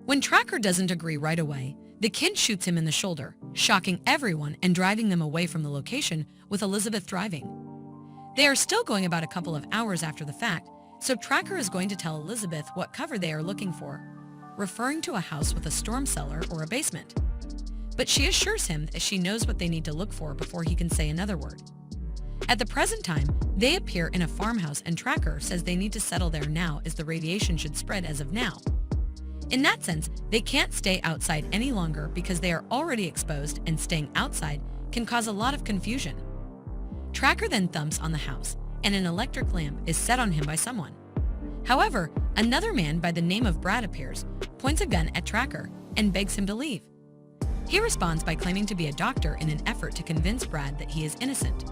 When Tracker doesn't agree right away, the kid shoots him in the shoulder, shocking everyone and driving them away from the location with Elizabeth driving. They are still going about a couple of hours after the fact, so Tracker is going to tell Elizabeth what cover they are looking for, referring to a house with a storm cellar or a basement. But she assures him that she knows what they need to look for before he can say another word. At the present time, they appear in a farmhouse and Tracker says they need to settle there now as the radiation should spread as of now. In that sense, they can't stay outside any longer because they are already exposed and staying outside can cause a lot of confusion. Tracker then thumps on the house and an electric lamp is set on him by someone. However, another man by the name of Brad appears, points a gun at Tracker, and begs him to leave. He responds by claiming to be a doctor in an effort to convince Brad that he is innocent.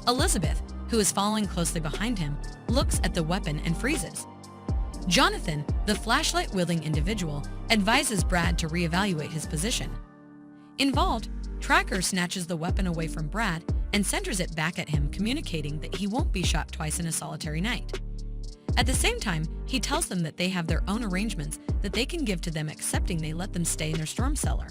Elizabeth, who is following closely behind him, looks at the weapon and freezes. Jonathan, the flashlight-wielding individual, advises Brad to reevaluate his position. Involved, Tracker snatches the weapon away from Brad and centers it back at him, communicating that he won't be shot twice in a solitary night. At the same time, he tells them that they have their own arrangements that they can give to them accepting they let them stay in their storm cellar.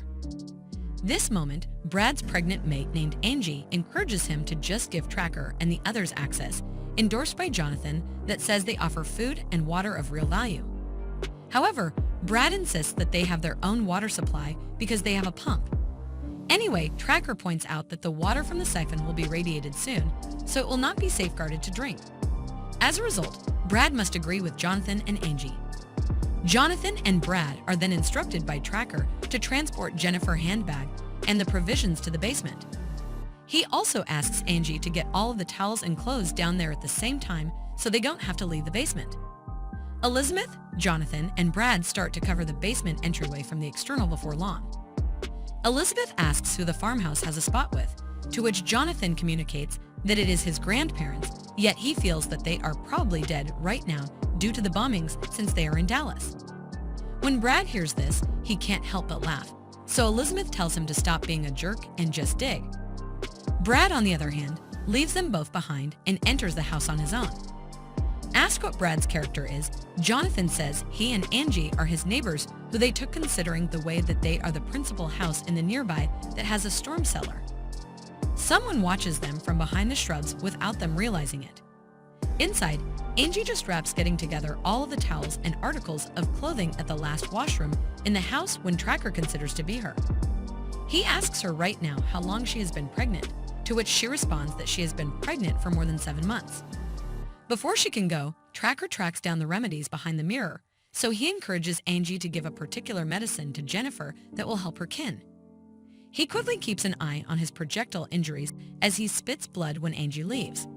This moment, Brad's pregnant mate named Angie encourages him to just give Tracker and the others access, endorsed by Jonathan, that says they offer food and water of real value. However, Brad insists that they have their own water supply because they have a pump. Anyway, Tracker points out that the water from the siphon will be radiated soon, so it will not be safeguarded to drink. As a result, Brad must agree with Jonathan and Angie. Jonathan and Brad are then instructed by Tracker to transport Jennifer's handbag and the provisions to the basement. He also asks Angie to get all of the towels and clothes down there at the same time so they don't have to leave the basement. Elizabeth, Jonathan, and Brad start to cover the basement entryway from the external before long. Elizabeth asks who the farmhouse has a spot with, to which Jonathan communicates that it is his grandparents, yet he feels that they are probably dead right now due to the bombings since they are in Dallas. When Brad hears this, he can't help but laugh, so Elizabeth tells him to stop being a jerk and just dig. Brad, on the other hand, leaves them both behind and enters the house on his own. Asked what Brad's character is, Jonathan says he and Angie are his neighbors who they took considering the way that they are the principal house in the nearby that has a storm cellar. Someone watches them from behind the shrubs without them realizing it. Inside, Angie just wraps getting together all of the towels and articles of clothing at the last washroom in the house when Tracker considers to be her. He asks her right now how long she has been pregnant, to which she responds that she has been pregnant for more than 7 months. Before she can go, Tracker tracks down the remedies behind the mirror, so he encourages Angie to give a particular medicine to Jennifer that will help her kin. He quickly keeps an eye on his projectile injuries as he spits blood when Angie leaves.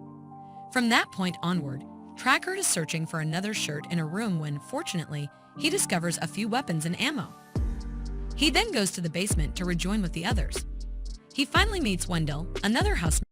From that point onward, Tracker is searching for another shirt in a room when, fortunately, he discovers a few weapons and ammo. He then goes to the basement to rejoin with the others. He finally meets Wendell, another housemate